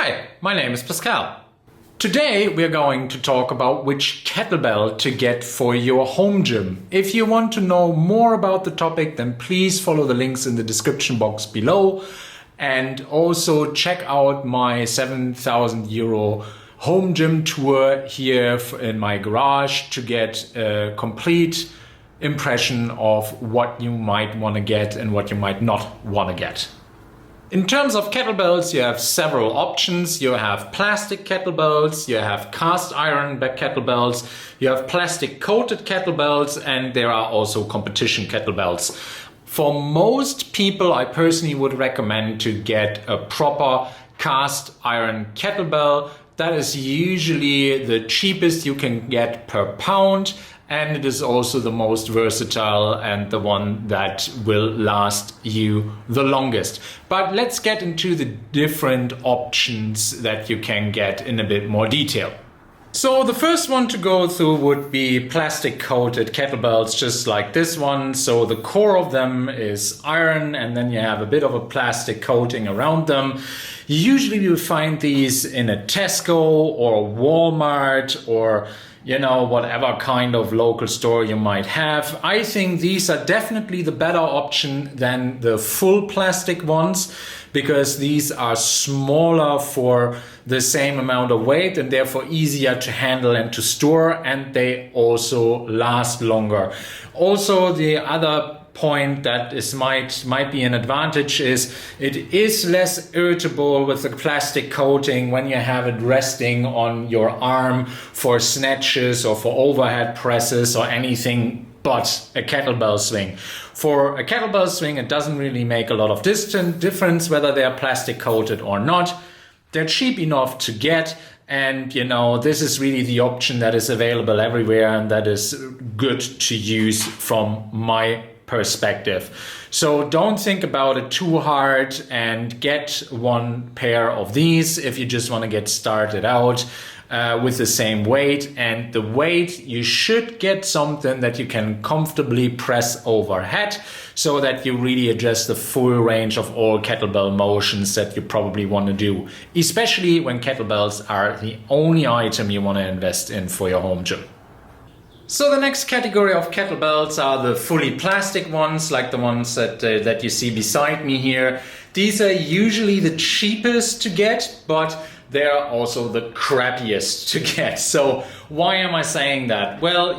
Hi, my name is Pascal. Today we're going to talk about which kettlebell to get for your home gym. If you want to know more about the topic, then please follow the links in the description box below and also check out my 7,000 euro home gym tour here in my garage to get a complete impression of what you might want to get and what you might not want to get. In terms of kettlebells, you have several options. You have plastic kettlebells, you have cast iron kettlebells, you have plastic coated kettlebells, and there are also competition kettlebells. For most people, I personally would recommend to get a proper cast iron kettlebell. That is usually the cheapest you can get per pound, and it is also the most versatile and the one that will last you the longest. But let's get into the different options that you can get in a bit more detail. So the first one to go through would be plastic coated kettlebells, just like this one. So the core of them is iron and then you have a bit of a plastic coating around them. Usually you find these in a Tesco or Walmart or whatever kind of local store you might have. I think these are definitely the better option than the full plastic ones, because these are smaller for the same amount of weight and therefore easier to handle and to store, and they also last longer. Also, the other point that might be an advantage is it is less irritable with the plastic coating when you have it resting on your arm for snatches or for overhead presses or anything but a kettlebell swing. For a kettlebell swing, it doesn't really make a lot of difference whether they are plastic coated or not. They're cheap enough to get, and this is really the option that is available everywhere and that is good to use from my perspective. So don't think about it too hard and get one pair of these if you just want to get started out with the same weight. And the weight, you should get something that you can comfortably press overhead so that you really adjust the full range of all kettlebell motions that you probably want to do, especially when kettlebells are the only item you want to invest in for your home gym. So the next category of kettlebells are the fully plastic ones, like the ones that you see beside me here. These are usually the cheapest to get, but they're also the crappiest to get. So why am I saying that? Well,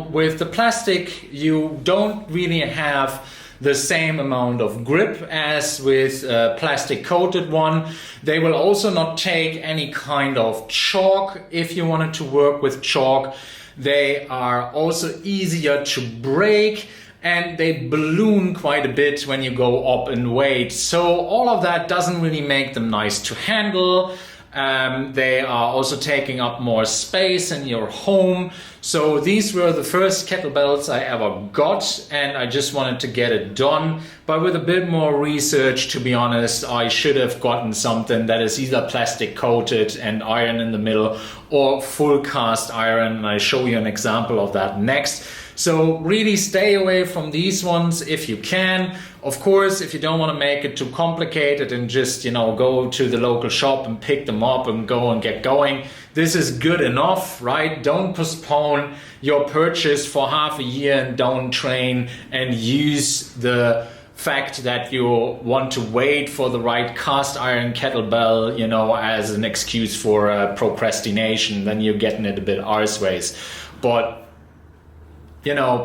with the plastic, you don't really have the same amount of grip as with a plastic coated one. They will also not take any kind of chalk if you wanted to work with chalk. They are also easier to break and they balloon quite a bit when you go up in weight. So all of that doesn't really make them nice to handle. They are also taking up more space in your home. So these were the first kettlebells I ever got, and I just wanted to get it done. But with a bit more research, to be honest, I should have gotten something that is either plastic coated and iron in the middle or full cast iron. And I'll show you an example of that next. So really stay away from these ones if you can. Of course, if you don't want to make it too complicated and just, go to the local shop and pick them up and go and get going, this is good enough, right? Don't postpone your purchase for half a year and don't train and use the fact that you want to wait for the right cast iron kettlebell, as an excuse for procrastination. Then you're getting it a bit arseways. But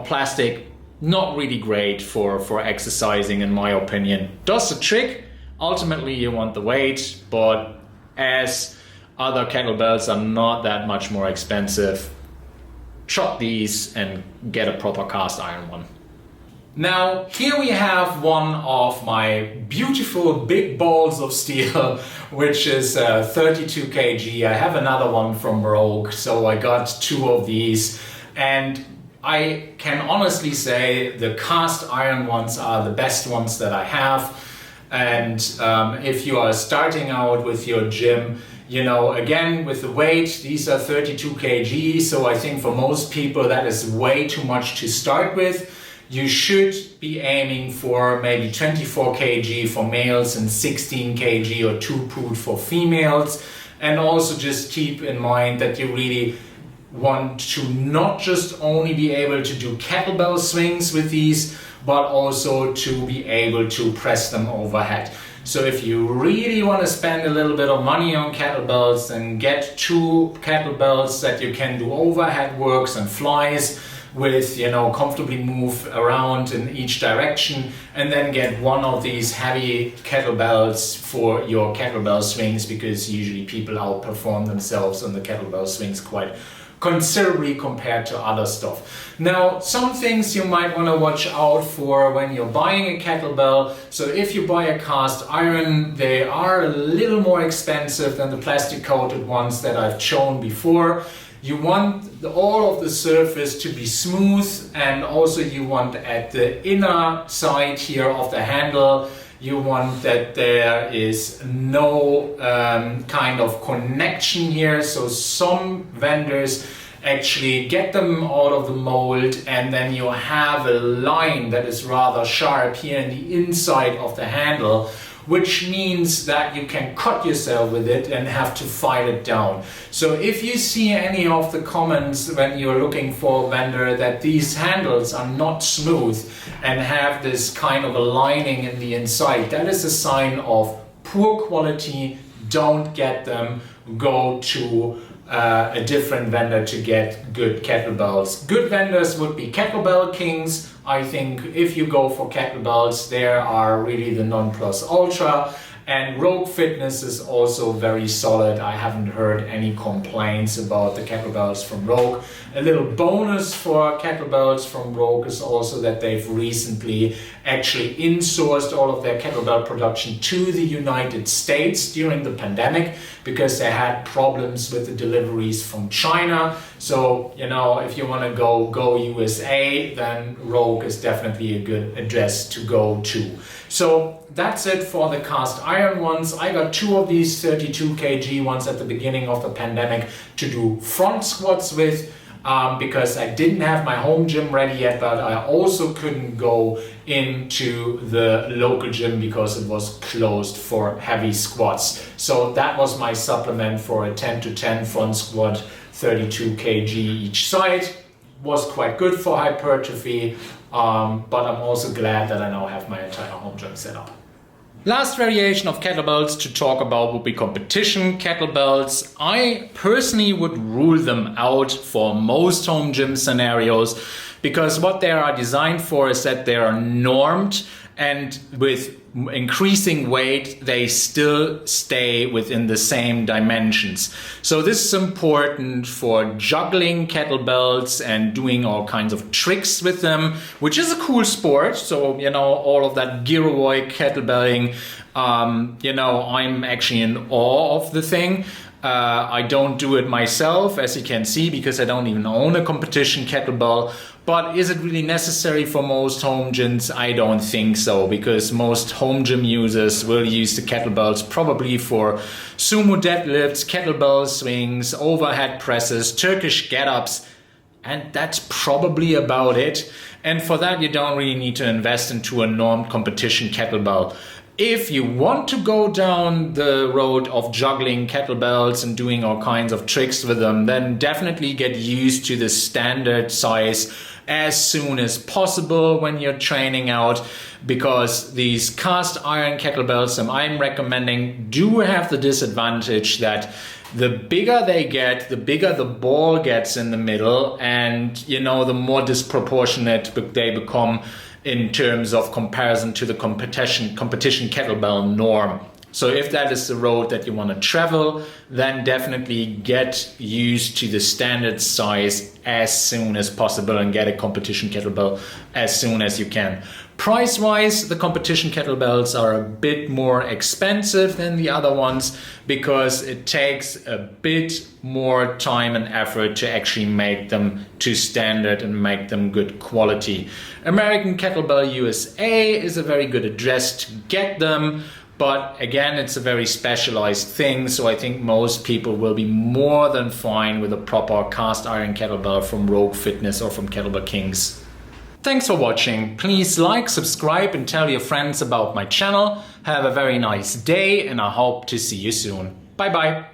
plastic, not really great for exercising, in my opinion. Does the trick. Ultimately, you want the weight, but as other kettlebells are not that much more expensive, chop these and get a proper cast iron one. Now, here we have one of my beautiful big balls of steel, which is 32 kg. I have another one from Rogue, so I got two of these. And I can honestly say the cast iron ones are the best ones that I have. And if you are starting out with your gym, again, with the weight, these are 32 kg. So I think for most people that is way too much to start with. you should be aiming for maybe 24 kg for males and 16 kg or 2 pood for females. And also just keep in mind that you really want to not just only be able to do kettlebell swings with these, but also to be able to press them overhead. So if you really want to spend a little bit of money on kettlebells, then get 2 kettlebells that you can do overhead works and flies with, comfortably move around in each direction, and then get 1 of these heavy kettlebells for your kettlebell swings, because usually people outperform themselves on the kettlebell swings quite considerably compared to other stuff. Now, some things you might want to watch out for when you're buying a kettlebell. So if you buy a cast iron, they are a little more expensive than the plastic coated ones that I've shown before. You want all of the surface to be smooth, and also you want at the inner side here of the handle, you want that there is no kind of connection here. So some vendors actually get them out of the mold, and then you have a line that is rather sharp here in the inside of the handle, which means that you can cut yourself with it and have to file it down. So if you see any of the comments when you're looking for a vendor that these handles are not smooth and have this kind of a lining in the inside, that is a sign of poor quality. Don't get them. Go to a different vendor to get good kettlebells. Good vendors would be Kettlebell Kings. I think if you go for kettlebells, they are really the non plus ultra. And Rogue Fitness is also very solid. I haven't heard any complaints about the kettlebells from Rogue. A little bonus for kettlebells from Rogue is also that they've recently actually insourced all of their kettlebell production to the United States during the pandemic, because they had problems with the deliveries from China. So, if you want to go USA, then Rogue is definitely a good address to go to. So that's it for the cast iron ones. I got 2 of these 32 kg ones at the beginning of the pandemic to do front squats with, because I didn't have my home gym ready yet, but I also couldn't go into the local gym because it was closed for heavy squats. So that was my supplement for a 10 to 10 front squat, 32 kg each side. Was quite good for hypertrophy, but I'm also glad that I now have my entire home gym set up. Last variation of kettlebells to talk about would be competition kettlebells. I personally would rule them out for most home gym scenarios, because what they are designed for is that they are normed, and with increasing weight they still stay within the same dimensions. So this is important for juggling kettlebells and doing all kinds of tricks with them, which is a cool sport. So all of that giveaway kettlebelling, I'm actually in awe of the thing. I don't do it myself, as you can see, because I don't even own a competition kettlebell. But is it really necessary for most home gyms? I don't think so, because most home gym users will use the kettlebells probably for sumo deadlifts, kettlebell swings, overhead presses, Turkish get-ups, and that's probably about it. And for that, you don't really need to invest into a normed competition kettlebell. If you want to go down the road of juggling kettlebells and doing all kinds of tricks with them, then definitely get used to the standard size as soon as possible when you're training out, because these cast iron kettlebells that I'm recommending do have the disadvantage that the bigger they get, the bigger the ball gets in the middle, and the more disproportionate they become in terms of comparison to the competition kettlebell norm. So if that is the road that you want to travel, then definitely get used to the standard size as soon as possible and get a competition kettlebell as soon as you can. Price-wise, the competition kettlebells are a bit more expensive than the other ones, because it takes a bit more time and effort to actually make them to standard and make them good quality. American Kettlebell USA is a very good address to get them, but again, it's a very specialized thing, so I think most people will be more than fine with a proper cast iron kettlebell from Rogue Fitness or from Kettlebell Kings. Thanks for watching. Please like, subscribe and tell your friends about my channel. Have a very nice day and I hope to see you soon. Bye bye.